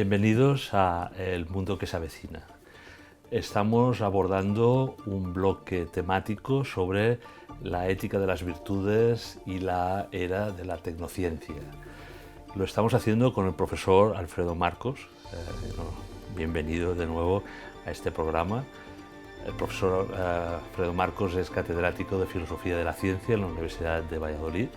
Bienvenidos a El Mundo que se avecina. Estamos abordando un bloque temático sobre la ética de las virtudes y la era de la tecnociencia. Lo estamos haciendo con el profesor Alfredo Marcos. Bienvenido de nuevo a este programa. El profesor Alfredo Marcos es catedrático de Filosofía de la Ciencia en la Universidad de Valladolid.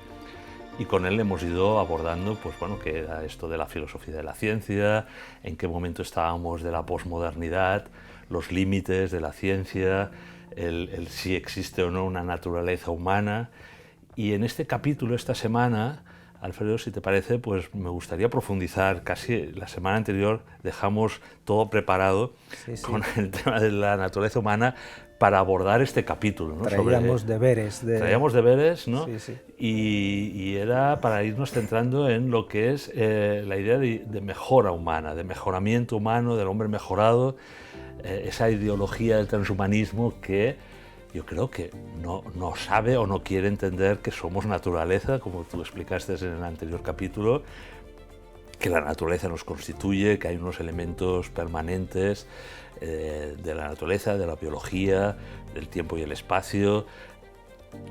Y con él hemos ido abordando, pues bueno, qué era esto de la filosofía de la ciencia, en qué momento estábamos de la posmodernidad, los límites de la ciencia, el si existe o no una naturaleza humana. Y en este capítulo, esta semana, Alfredo, si te parece, pues me gustaría profundizar. Casi la semana anterior dejamos todo preparado con el tema de la naturaleza humana para abordar este capítulo, ¿no? Traíamos deberes. Traíamos deberes, ¿no? Sí. Y era para irnos centrando en lo que es la idea de mejora humana, de mejoramiento humano, del hombre mejorado, esa ideología del transhumanismo que yo creo que no sabe o no quiere entender que somos naturaleza, como tú explicaste en el anterior capítulo, que la naturaleza nos constituye, que hay unos elementos permanentes de la naturaleza, de la biología, del tiempo y el espacio.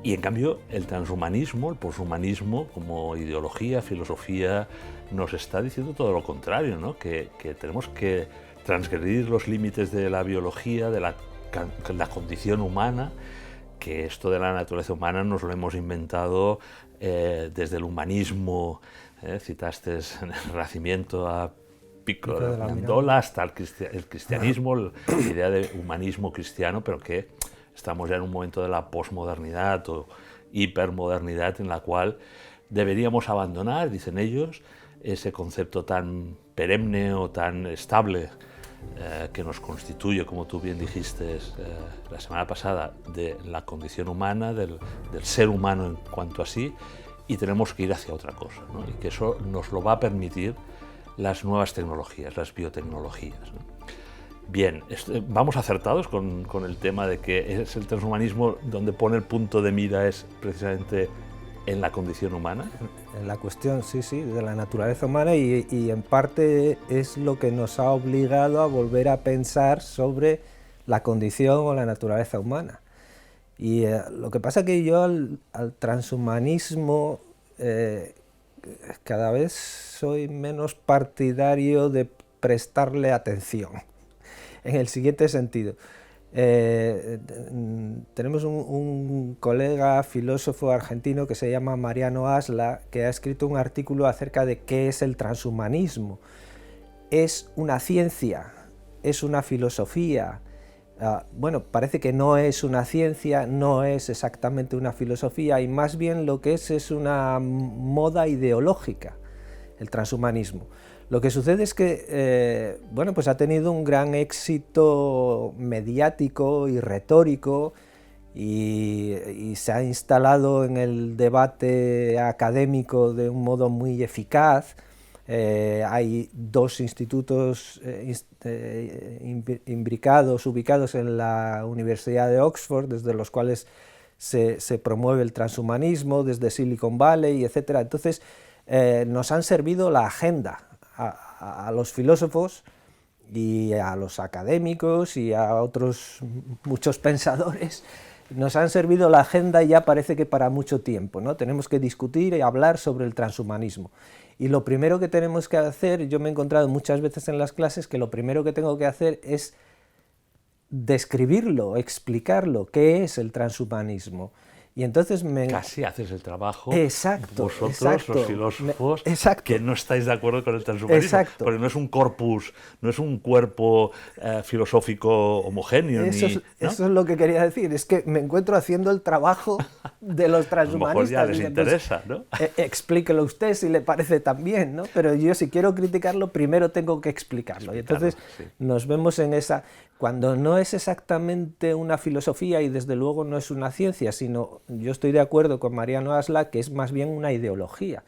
Y en cambio el transhumanismo, el poshumanismo como ideología, filosofía, nos está diciendo todo lo contrario, ¿no? Que tenemos que transgredir los límites de la biología, de la condición humana, que esto de la naturaleza humana nos lo hemos inventado desde el humanismo, citaste en el Renacimiento a Pico de Amendola, hasta el cristianismo, la idea de humanismo cristiano, pero que estamos ya en un momento de la posmodernidad o hipermodernidad en la cual deberíamos abandonar, dicen ellos, ese concepto tan perenne o tan estable que nos constituye, como tú bien dijiste la semana pasada, de la condición humana, del ser humano en cuanto a sí, y tenemos que ir hacia otra cosa, ¿no? Y que eso nos lo va a permitir las nuevas tecnologías, las biotecnologías, ¿no? Bien, vamos acertados con el tema de que es el transhumanismo donde pone el punto de mira es precisamente en la condición humana. En la cuestión, sí, de la naturaleza humana y en parte es lo que nos ha obligado a volver a pensar sobre la condición o la naturaleza humana. Y lo que pasa es que yo al transhumanismo cada vez soy menos partidario de prestarle atención, en el siguiente sentido. Tenemos un colega filósofo argentino que se llama Mariano Asla, que ha escrito un artículo acerca de qué es el transhumanismo. ¿Es una ciencia? ¿Es una filosofía? Bueno, parece que no es una ciencia, no es exactamente una filosofía, y más bien lo que es una moda ideológica, el transhumanismo. Lo que sucede es que bueno, pues ha tenido un gran éxito mediático y retórico y se ha instalado en el debate académico de un modo muy eficaz. Hay dos institutos imbricados, ubicados en la Universidad de Oxford, desde los cuales se promueve el transhumanismo, desde Silicon Valley, etc. Entonces, nos han servido la agenda a los filósofos y a los académicos y a otros muchos pensadores. Nos han servido la agenda ya parece que para mucho tiempo, ¿no? Tenemos que discutir y hablar sobre el transhumanismo. Y lo primero que tenemos que hacer, yo me he encontrado muchas veces en las clases que lo primero que tengo que hacer es describirlo, explicarlo, qué es el transhumanismo. Y entonces casi haces el trabajo. Exacto, vosotros, los filósofos, exacto, que no estáis de acuerdo con el transhumanismo, exacto, porque no es un corpus, no es un cuerpo filosófico homogéneo. Eso es lo que quería decir, es que me encuentro haciendo el trabajo de los transhumanistas. A lo mejor ya les interesa, ¿no? Explíquelo usted si le parece tan bien, ¿no? Pero yo, si quiero criticarlo, primero tengo que explicarlo. Y entonces nos vemos en esa, cuando no es exactamente una filosofía y desde luego no es una ciencia, sino, yo estoy de acuerdo con Mariano Asla, que es más bien una ideología.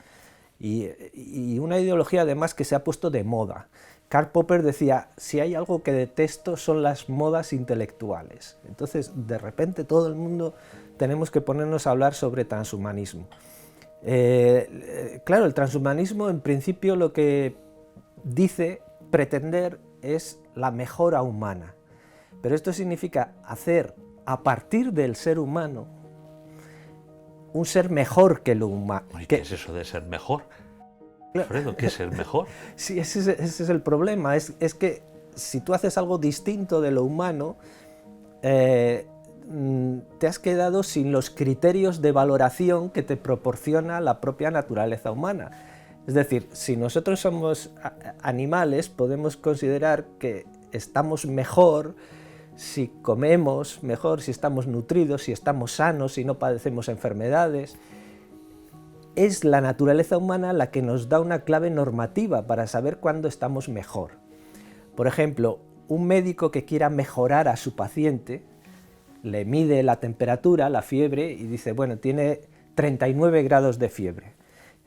Y una ideología además que se ha puesto de moda. Karl Popper decía, si hay algo que detesto son las modas intelectuales. Entonces, de repente todo el mundo tenemos que ponernos a hablar sobre transhumanismo. Claro, el transhumanismo en principio lo que dice pretender es la mejora humana. Pero esto significa hacer a partir del ser humano un ser mejor que lo humano. ¿Qué es eso de ser mejor? Alfredo, ¿qué es ser mejor? Sí, ese es el problema. Es que si tú haces algo distinto de lo humano, te has quedado sin los criterios de valoración que te proporciona la propia naturaleza humana. Es decir, si nosotros somos animales, podemos considerar que estamos mejor si comemos mejor, si estamos nutridos, si estamos sanos, si no padecemos enfermedades. Es la naturaleza humana la que nos da una clave normativa para saber cuándo estamos mejor. Por ejemplo, un médico que quiera mejorar a su paciente, le mide la temperatura, la fiebre, y dice, bueno, tiene 39 grados de fiebre.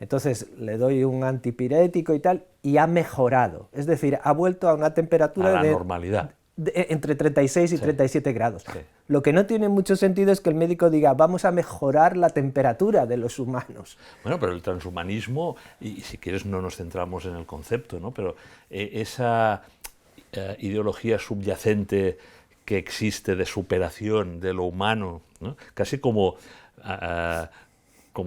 Entonces le doy un antipirético y tal, y ha mejorado. Es decir, ha vuelto a una temperatura a la normalidad. Entre 36 y 37 grados. Sí. Lo que no tiene mucho sentido es que el médico diga, vamos a mejorar la temperatura de los humanos. Bueno, pero el transhumanismo, y si quieres no nos centramos en el concepto, ¿no? Pero esa ideología subyacente que existe de superación de lo humano, ¿no? Casi como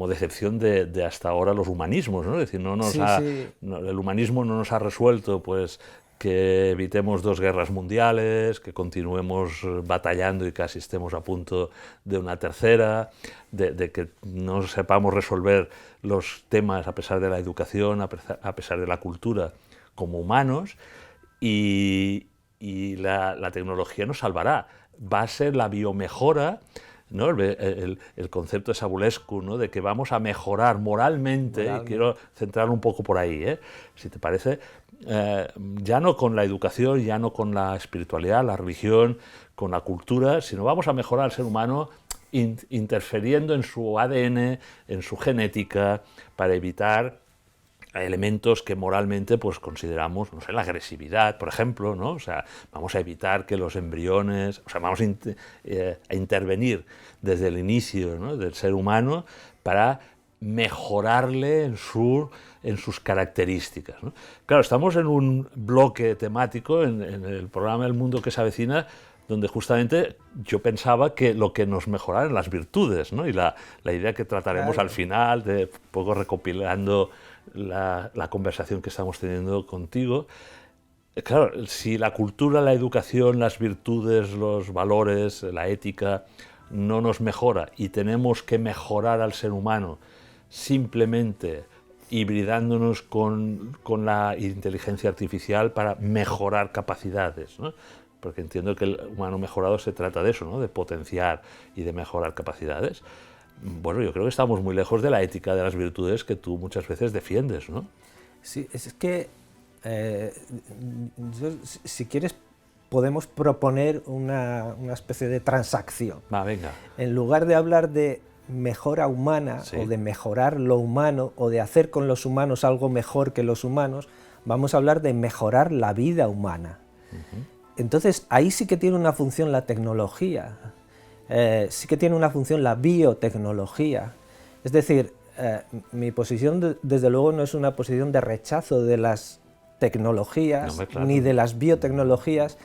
decepción de hasta ahora los humanismos, ¿no? Es decir, el humanismo no nos ha resuelto, pues, que evitemos 2 guerras mundiales, que continuemos batallando y casi estemos a punto de una tercera, de que no sepamos resolver los temas a pesar de la educación, a pesar de la cultura, como humanos, y la tecnología nos salvará. Va a ser la biomejora, ¿no? El concepto de Sabulescu, ¿no? De que vamos a mejorar moralmente. Y quiero centrarlo un poco por ahí, si te parece, ya no con la educación, ya no con la espiritualidad, la religión, con la cultura, sino vamos a mejorar al ser humano interfiriendo en su ADN, en su genética, para evitar elementos que moralmente pues consideramos, no sé, la agresividad, por ejemplo, ¿no? O sea, vamos a evitar que los embriones, o sea, vamos a intervenir desde el inicio, ¿no? del ser humano para mejorarle en sus características, ¿no? Claro, estamos en un bloque temático en el programa El Mundo que se avecina, donde justamente yo pensaba que lo que nos mejoraran las virtudes, ¿no? Y la idea que trataremos al final, de poco recopilando la conversación que estamos teniendo contigo. Claro, si la cultura, la educación, las virtudes, los valores, la ética no nos mejora y tenemos que mejorar al ser humano simplemente hibridándonos con la inteligencia artificial para mejorar capacidades, ¿no? Porque entiendo que el humano mejorado se trata de eso, ¿no? De potenciar y de mejorar capacidades. Bueno, yo creo que estamos muy lejos de la ética de las virtudes que tú muchas veces defiendes, ¿no? Sí, es que, si quieres, podemos proponer una especie de transacción. Venga. En lugar de hablar de mejora humana, sí, o de mejorar lo humano, o de hacer con los humanos algo mejor que los humanos, vamos a hablar de mejorar la vida humana. Entonces, ahí sí que tiene una función la tecnología. Sí que tiene una función la biotecnología. Es decir, mi posición desde luego no es una posición de rechazo de las tecnologías, no, claro, ni de las biotecnologías,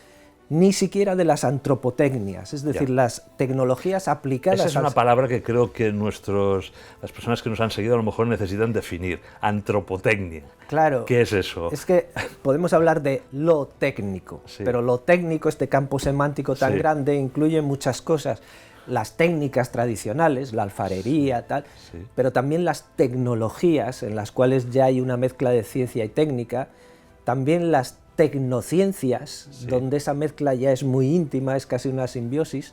ni siquiera de las antropotecnias, es decir, las tecnologías aplicadas... Esa es una palabra que creo que las personas que nos han seguido a lo mejor necesitan definir, antropotecnia. Claro. ¿Qué es eso? Es que podemos hablar de lo técnico, sí, pero lo técnico, este campo semántico tan sí, grande, incluye muchas cosas. Las técnicas tradicionales, la alfarería, sí, tal, sí, pero también las tecnologías, en las cuales ya hay una mezcla de ciencia y técnica, también las tecnociencias, sí, donde esa mezcla ya es muy íntima, es casi una simbiosis,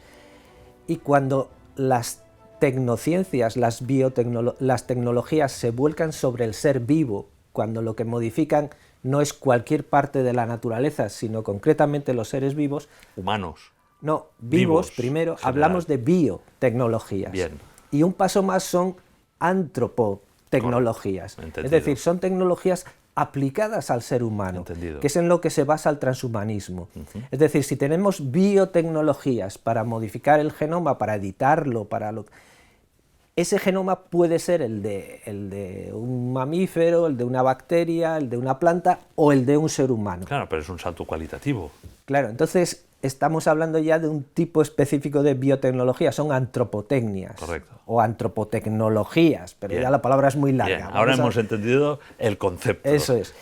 y cuando las tecnociencias, las tecnologías se vuelcan sobre el ser vivo, cuando lo que modifican no es cualquier parte de la naturaleza, sino concretamente los seres vivos. Humanos. No, vivos primero, general. Hablamos de biotecnologías. Bien. Y un paso más son antropotecnologías. Es decir, son tecnologías aplicadas al ser humano, entendido, que es en lo que se basa el transhumanismo. Es decir, si tenemos biotecnologías para modificar el genoma, para editarlo, ese genoma puede ser el de un mamífero, el de una bacteria, el de una planta o el de un ser humano. Claro, pero es un salto cualitativo. Claro, entonces estamos hablando ya de un tipo específico de biotecnología, son antropotecnias. Correcto. O antropotecnologías, pero Bien. ya la palabra es muy larga. Bien, ahora hemos entendido el concepto. Eso es,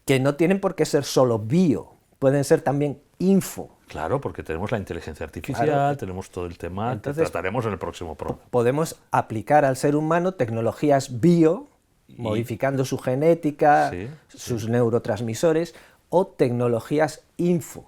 que no tienen por qué ser solo bio, pueden ser también info. Claro, porque tenemos la inteligencia artificial, Claro. Tenemos todo el tema Entonces, que trataremos en el próximo programa. Podemos aplicar al ser humano tecnologías bio, modificando su genética, Sí, sus neurotransmisores, o tecnologías info,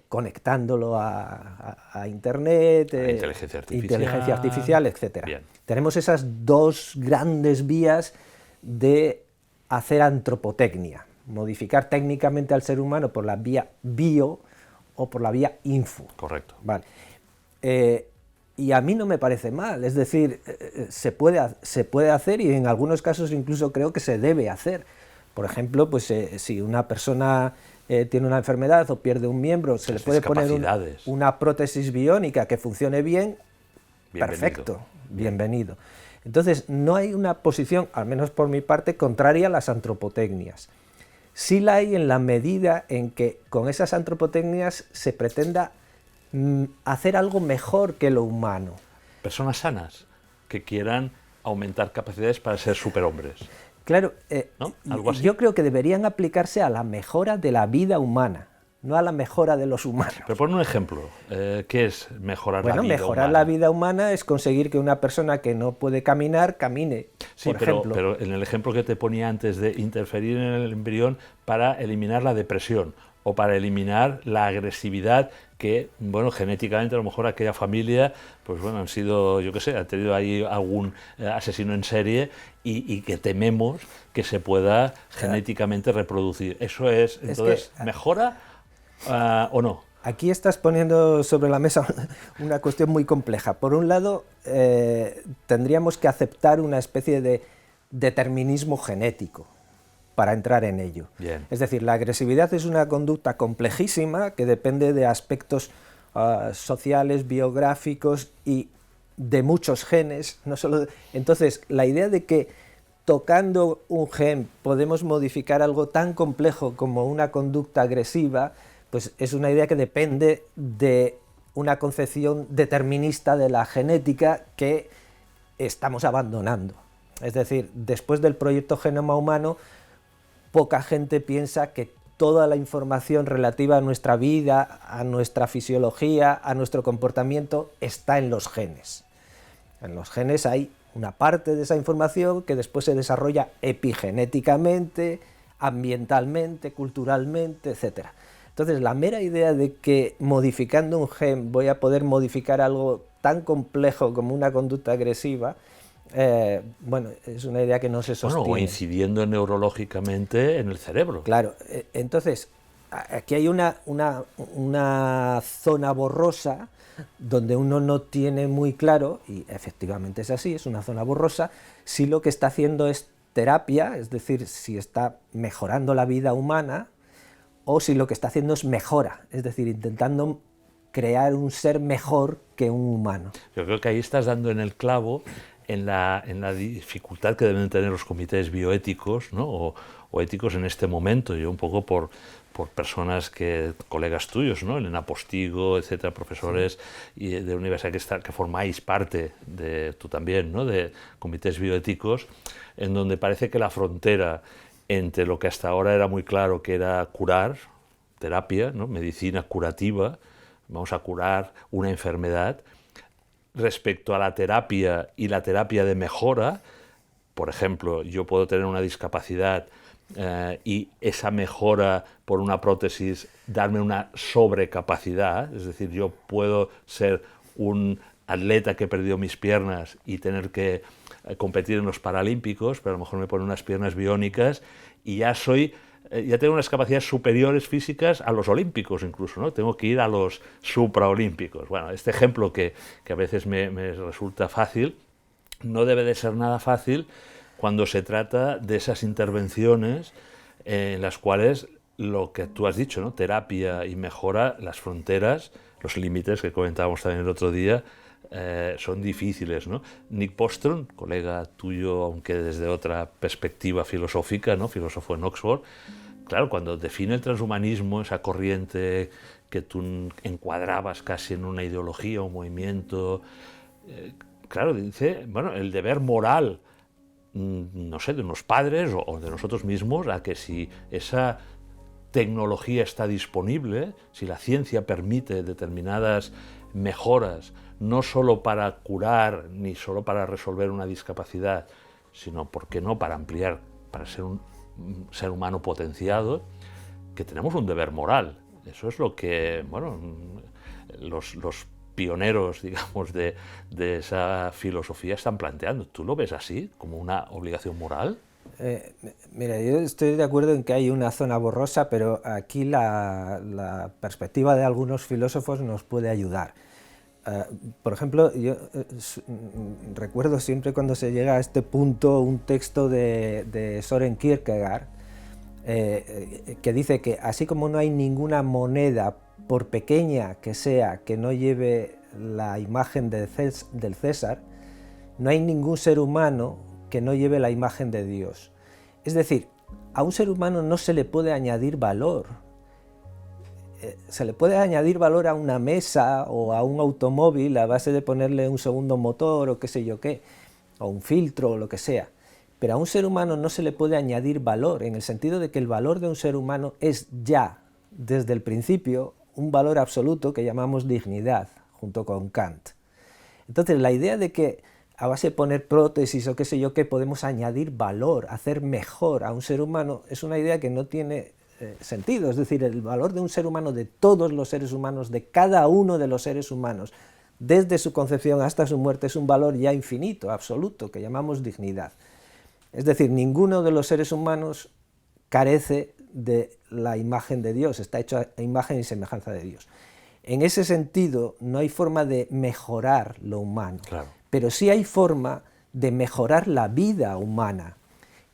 conectándolo a Internet, inteligencia artificial, etc. Bien. Tenemos esas dos grandes vías de hacer antropotecnia, modificar técnicamente al ser humano por la vía bio o por la vía info. Correcto. Vale. Y a mí no me parece mal, es decir, se puede hacer y en algunos casos incluso creo que se debe hacer. Por ejemplo, pues, si una persona tiene una enfermedad o pierde un miembro, se le puede poner una prótesis biónica que funcione bien, Bienvenido. Perfecto, bienvenido. Entonces, no hay una posición, al menos por mi parte, contraria a las antropotecnias. Sí la hay en la medida en que con esas antropotecnias se pretenda hacer algo mejor que lo humano. Personas sanas que quieran aumentar capacidades para ser superhombres. Claro, ¿No? Algo así. yo creo que deberían aplicarse a la mejora de la vida humana, no a la mejora de los humanos. Pero pon un ejemplo. ¿Qué es mejorar la vida humana? Bueno, mejorar la vida humana es conseguir que una persona que no puede caminar, camine, Sí, por ejemplo. pero en el ejemplo que te ponía antes de interferir en el embrión para eliminar la depresión o para eliminar la agresividad que, bueno, genéticamente a lo mejor aquella familia, pues bueno, han sido, yo qué sé, ha tenido ahí algún asesino en serie y que tememos que se pueda genéticamente reproducir. Eso es, entonces, ¿mejora o no? Aquí estás poniendo sobre la mesa una cuestión muy compleja. Por un lado, tendríamos que aceptar una especie de determinismo genético para entrar en ello. Bien. Es decir, la agresividad es una conducta complejísima que depende de aspectos sociales, biográficos y de muchos genes. No solo entonces, la idea de que tocando un gen podemos modificar algo tan complejo como una conducta agresiva, pues es una idea que depende de una concepción determinista de la genética que estamos abandonando. Es decir, después del proyecto Genoma Humano, poca gente piensa que toda la información relativa a nuestra vida, a nuestra fisiología, a nuestro comportamiento, está en los genes. En los genes hay una parte de esa información que después se desarrolla epigenéticamente, ambientalmente, culturalmente, etc. Entonces, la mera idea de que modificando un gen voy a poder modificar algo tan complejo como una conducta agresiva, bueno, es una idea que no se sostiene. Bueno, o incidiendo neurológicamente en el cerebro. Claro, entonces, aquí hay una zona borrosa donde uno no tiene muy claro, y efectivamente es así, es una zona borrosa, si lo que está haciendo es terapia, es decir, si está mejorando la vida humana, o si lo que está haciendo es mejora, es decir, intentando crear un ser mejor que un humano. Yo creo que ahí estás dando en el clavo en la dificultad que deben tener los comités bioéticos, ¿no? o éticos en este momento. Yo un poco por personas colegas tuyos, ¿no? Elena Postigo, etcétera, profesores de universidad que formáis parte, tú también, ¿no? de comités bioéticos, en donde parece que la frontera entre lo que hasta ahora era muy claro que era curar, terapia, ¿no? medicina curativa, vamos a curar una enfermedad, respecto a la terapia y la terapia de mejora. Por ejemplo, yo puedo tener una discapacidad y esa mejora por una prótesis darme una sobrecapacidad, es decir, yo puedo ser un atleta que he perdido mis piernas y tener que competir en los Paralímpicos, pero a lo mejor me ponen unas piernas biónicas y ya tengo unas capacidades superiores físicas a los olímpicos incluso, ¿no? Tengo que ir a los supraolímpicos. Bueno, este ejemplo que a veces me resulta fácil, no debe de ser nada fácil cuando se trata de esas intervenciones en las cuales lo que tú has dicho, ¿no? Terapia y mejora, las fronteras, los límites que comentábamos también el otro día, son difíciles, ¿no? Nick Bostrom, colega tuyo, aunque desde otra perspectiva filosófica, ¿no? Filósofo en Oxford, claro, cuando define el transhumanismo, esa corriente que tú encuadrabas casi en una ideología, un movimiento, claro, dice, bueno, el deber moral, no sé, de unos padres o de nosotros mismos, a que si esa tecnología está disponible, si la ciencia permite determinadas mejoras, no solo para curar ni solo para resolver una discapacidad, sino, ¿por qué no?, para ampliar, para ser un ser humano potenciado, que tenemos un deber moral. Eso es lo que, bueno, los pioneros, digamos, de esa filosofía están planteando. ¿Tú lo ves así, como una obligación moral? Mira, yo estoy de acuerdo en que hay una zona borrosa, pero aquí la perspectiva de algunos filósofos nos puede ayudar. Por ejemplo, yo recuerdo siempre cuando se llega a este punto un texto de Søren Kierkegaard que dice que así como no hay ninguna moneda, por pequeña que sea, que no lleve la imagen del César, no hay ningún ser humano que no lleve la imagen de Dios. Es decir, a un ser humano no se le puede añadir valor. Se le puede añadir valor a una mesa o a un automóvil a base de ponerle un segundo motor o qué sé yo qué, o un filtro o lo que sea. Pero a un ser humano no se le puede añadir valor, en el sentido de que el valor de un ser humano es ya, desde el principio, un valor absoluto que llamamos dignidad, junto con Kant. Entonces, la idea de que a base de poner prótesis o qué sé yo qué podemos añadir valor, hacer mejor a un ser humano, es una idea que no tiene sentido. Es decir, el valor de un ser humano, de todos los seres humanos, de cada uno de los seres humanos, desde su concepción hasta su muerte, es un valor ya infinito, absoluto, que llamamos dignidad. Es decir, ninguno de los seres humanos carece de la imagen de Dios, está hecho a imagen y semejanza de Dios. En ese sentido, no hay forma de mejorar lo humano, Claro. Pero sí hay forma de mejorar la vida humana.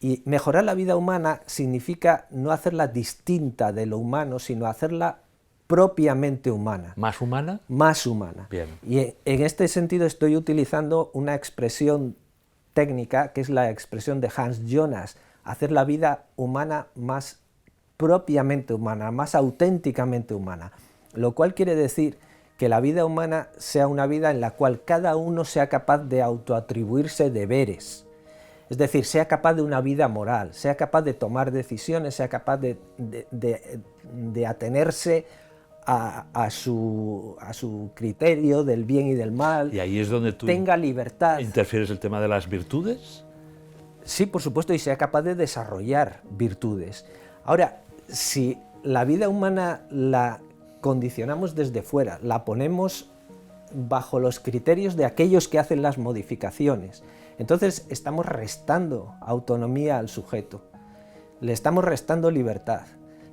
Y mejorar la vida humana significa no hacerla distinta de lo humano, sino hacerla propiamente humana. ¿Más humana? Más humana. Bien. Y en este sentido estoy utilizando una expresión técnica, que es la expresión de Hans Jonas, hacer la vida humana más propiamente humana, más auténticamente humana. Lo cual quiere decir que la vida humana sea una vida en la cual cada uno sea capaz de autoatribuirse deberes. Es decir, sea capaz de una vida moral, sea capaz de tomar decisiones, sea capaz de atenerse a su criterio del bien y del mal. Y ahí es donde tú tenga libertad. ¿Interfieres el tema de las virtudes? Sí, por supuesto, y sea capaz de desarrollar virtudes. Ahora, si la vida humana la condicionamos desde fuera, la ponemos bajo los criterios de aquellos que hacen las modificaciones, entonces estamos restando autonomía al sujeto, le estamos restando libertad,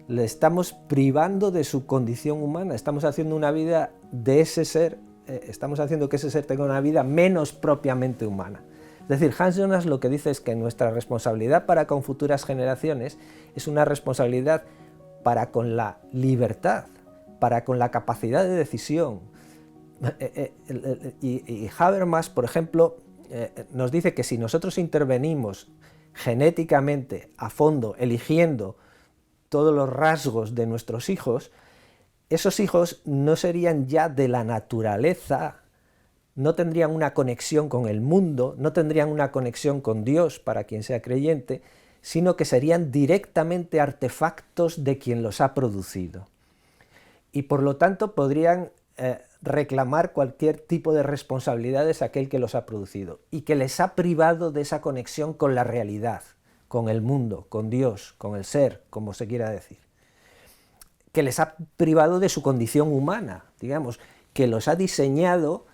le estamos privando de su condición humana, estamos haciendo una vida de ese ser, estamos haciendo que ese ser tenga una vida menos propiamente humana. Es decir, Hans Jonas lo que dice es que nuestra responsabilidad para con futuras generaciones es una responsabilidad para con la libertad, para con la capacidad de decisión. Y Habermas, por ejemplo, nos dice que si nosotros intervenimos genéticamente a fondo, eligiendo todos los rasgos de nuestros hijos, esos hijos no serían ya de la naturaleza, no tendrían una conexión con el mundo, no tendrían una conexión con Dios para quien sea creyente, sino que serían directamente artefactos de quien los ha producido. Y por lo tanto podrían reclamar cualquier tipo de responsabilidades a aquel que los ha producido y que les ha privado de esa conexión con la realidad, con el mundo, con Dios, con el ser, como se quiera decir. Que les ha privado de su condición humana, digamos, que los ha diseñado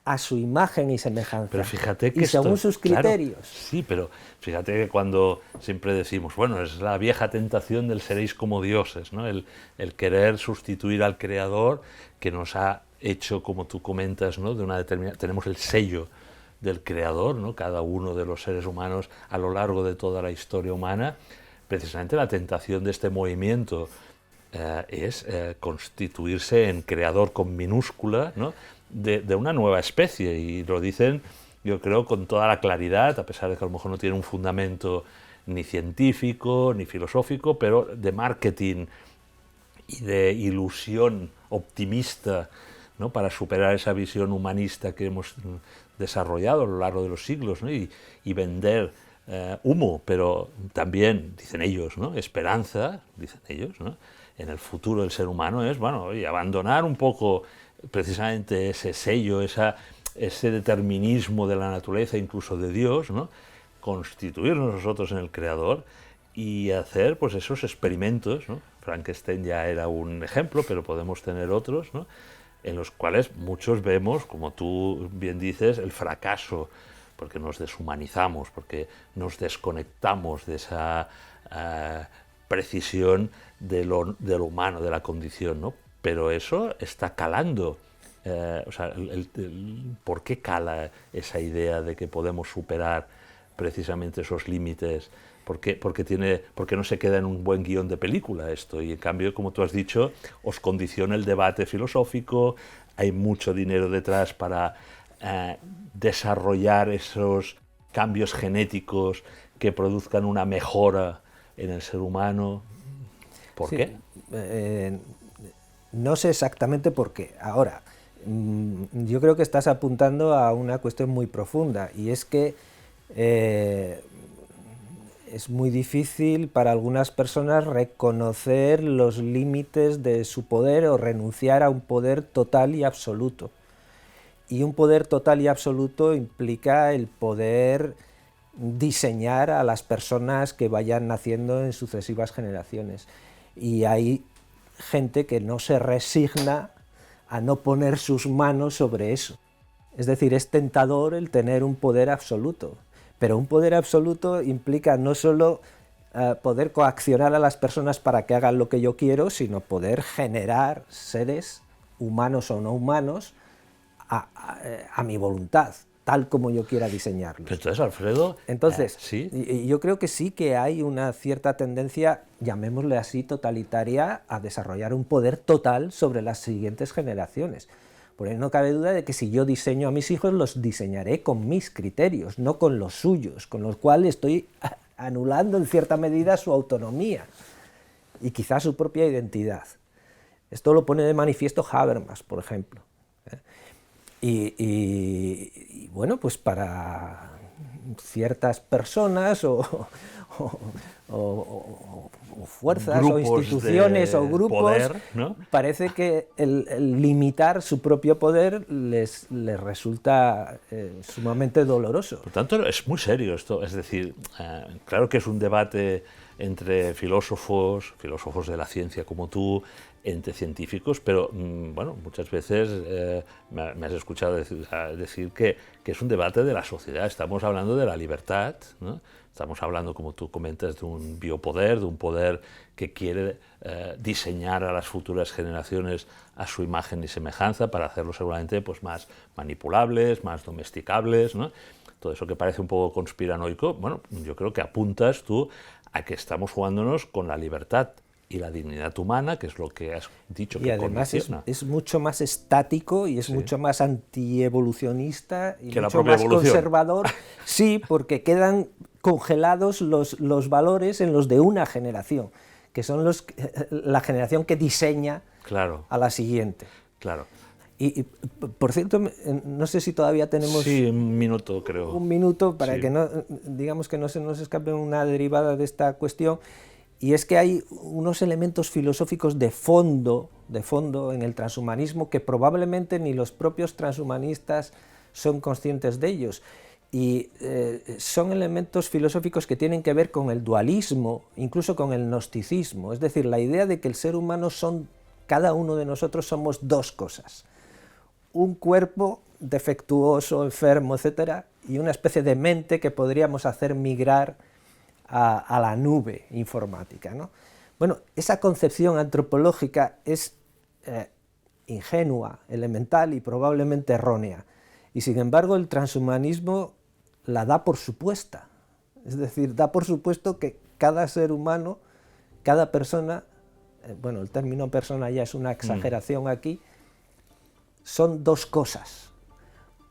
a su imagen y semejanza, pero fíjate que y según sus criterios. Claro, sí, pero fíjate que cuando siempre decimos, bueno, es la vieja tentación del seréis como dioses, ¿no? El querer sustituir al Creador, que nos ha hecho, como tú comentas, ¿no? De una determinada, tenemos el sello del Creador, ¿no? Cada uno de los seres humanos a lo largo de toda la historia humana. Precisamente la tentación de este movimiento es constituirse en creador con minúscula, ¿no? de una nueva especie, y lo dicen, yo creo, con toda la claridad, a pesar de que a lo mejor no tiene un fundamento ni científico ni filosófico, pero de marketing y de ilusión optimista, ¿no?, para superar esa visión humanista que hemos desarrollado a lo largo de los siglos, ¿no?, y vender humo, pero también, dicen ellos, ¿no?, esperanza, dicen ellos, ¿no?, en el futuro del ser humano, es, bueno, y abandonar un poco precisamente ese sello, ese determinismo de la naturaleza, incluso de Dios, ¿no?, constituirnos nosotros en el Creador y hacer, pues, esos experimentos, ¿no? Frankenstein ya era un ejemplo, pero podemos tener otros, ¿no?, en los cuales muchos vemos, como tú bien dices, el fracaso, porque nos deshumanizamos, porque nos desconectamos de esa precisión de lo humano, de la condición, ¿no? Pero eso está calando. O sea, ¿por qué cala esa idea de que podemos superar precisamente esos límites? Porque no se queda en un buen guión de película esto, y en cambio, como tú has dicho, os condiciona el debate filosófico, hay mucho dinero detrás para desarrollar esos cambios genéticos que produzcan una mejora en el ser humano. ¿Por qué? No sé exactamente por qué. Ahora, yo creo que estás apuntando a una cuestión muy profunda, y es que es muy difícil para algunas personas reconocer los límites de su poder o renunciar a un poder total y absoluto. Y un poder total y absoluto implica el poder diseñar a las personas que vayan naciendo en sucesivas generaciones. Y hay gente que no se resigna a no poner sus manos sobre eso. Es decir, es tentador el tener un poder absoluto. Pero un poder absoluto implica no solo poder coaccionar a las personas para que hagan lo que yo quiero, sino poder generar seres, humanos o no humanos, a mi voluntad, tal como yo quiera diseñarlos. Entonces, Alfredo... Entonces, ¿sí? Yo creo que sí que hay una cierta tendencia, llamémosle así, totalitaria, a desarrollar un poder total sobre las siguientes generaciones. Por ahí no cabe duda de que si yo diseño a mis hijos, los diseñaré con mis criterios, no con los suyos, con los cuales estoy anulando en cierta medida su autonomía y quizás su propia identidad. Esto lo pone de manifiesto Habermas, por ejemplo. Y bueno, pues para ciertas personas o fuerzas grupos o instituciones o grupos, poder, ¿no?, parece que el limitar su propio poder les resulta sumamente doloroso. Por tanto, es muy serio esto. Es decir, claro que es un debate entre filósofos de la ciencia como tú, entre científicos, pero bueno, muchas veces me has escuchado decir que es un debate de la sociedad. Estamos hablando de la libertad, ¿no? Estamos hablando, como tú comentas, de un biopoder, de un poder que quiere diseñar a las futuras generaciones a su imagen y semejanza para hacerlos seguramente, pues, más manipulables, más domesticables, ¿no? Todo eso que parece un poco conspiranoico, bueno, yo creo que apuntas tú a que estamos jugándonos con la libertad y la dignidad humana, que es lo que has dicho que además condiciona. es mucho más estático y es mucho más antievolucionista y que mucho más conservador. Sí, porque quedan congelados los valores en los de una generación, que son la generación que diseña a la siguiente. Claro. Y por cierto, no sé si todavía tenemos... Sí, un minuto creo. Un minuto para que no, digamos, que no se nos escape una derivada de esta cuestión. Y es que hay unos elementos filosóficos de fondo en el transhumanismo que probablemente ni los propios transhumanistas son conscientes de ellos. Y son elementos filosóficos que tienen que ver con el dualismo, incluso con el gnosticismo. Es decir, la idea de que el ser humano cada uno de nosotros somos dos cosas. Un cuerpo defectuoso, enfermo, etcétera, y una especie de mente que podríamos hacer migrar a la nube informática, ¿no? Bueno, esa concepción antropológica es ingenua, elemental y probablemente errónea. Y sin embargo el transhumanismo la da por supuesta. Es decir, da por supuesto que cada ser humano, cada persona, bueno, el término persona ya es una exageración aquí, son dos cosas.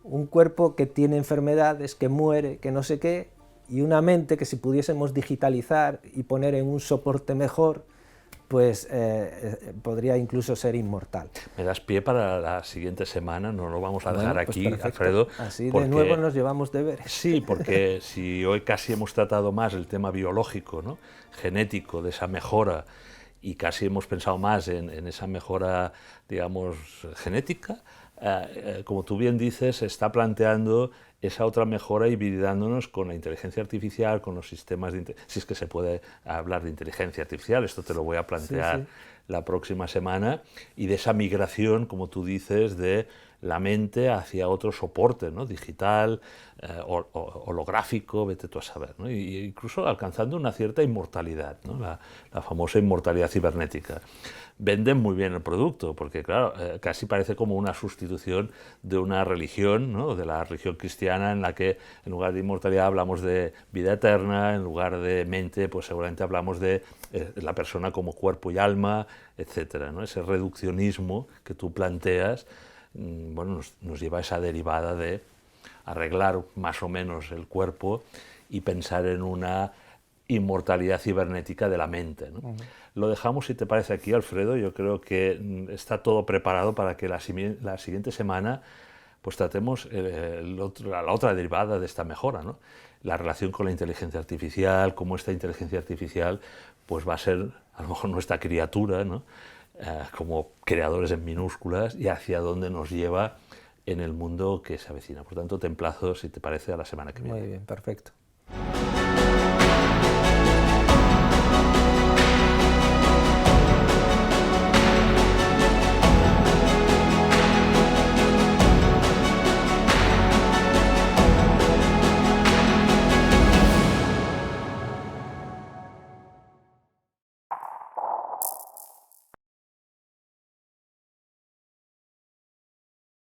Un cuerpo que tiene enfermedades, que muere, que no sé qué, y una mente que si pudiésemos digitalizar y poner en un soporte mejor, pues podría incluso ser inmortal. Me das pie para la siguiente semana, no lo vamos a dejar Bueno, pues aquí, perfecto. Alfredo. Así porque, de nuevo nos llevamos deberes. Sí, porque si hoy casi hemos tratado más el tema biológico, ¿no?, genético, de esa mejora, y casi hemos pensado más en esa mejora, digamos, genética, como tú bien dices, se está planteando esa otra mejora hibridándonos con la inteligencia artificial, con los sistemas de... Si es que se puede hablar de inteligencia artificial, esto te lo voy a plantear Sí. la próxima semana, y de esa migración, como tú dices, de la mente hacia otro soporte, ¿no?, digital, holográfico, vete tú a saber, ¿no?, y incluso alcanzando una cierta inmortalidad, ¿no?, la famosa inmortalidad cibernética. Venden muy bien el producto, porque claro, casi parece como una sustitución de una religión, ¿no?, de la religión cristiana, en la que en lugar de inmortalidad hablamos de vida eterna, en lugar de mente, pues seguramente hablamos de la persona como cuerpo y alma, etcétera, ¿no? Ese reduccionismo que tú planteas, bueno, nos lleva a esa derivada de arreglar más o menos el cuerpo y pensar en una inmortalidad cibernética de la mente, ¿no? Lo dejamos, si te parece, aquí, Alfredo. Yo creo que está todo preparado para que la siguiente semana pues tratemos la otra derivada de esta mejora, ¿no?, la relación con la inteligencia artificial, cómo esta inteligencia artificial pues va a ser a lo mejor nuestra criatura, ¿no?, como creadores en minúsculas, y hacia dónde nos lleva en el mundo que se avecina. Por tanto, te emplazo, si te parece, a la semana que viene. Muy bien, perfecto.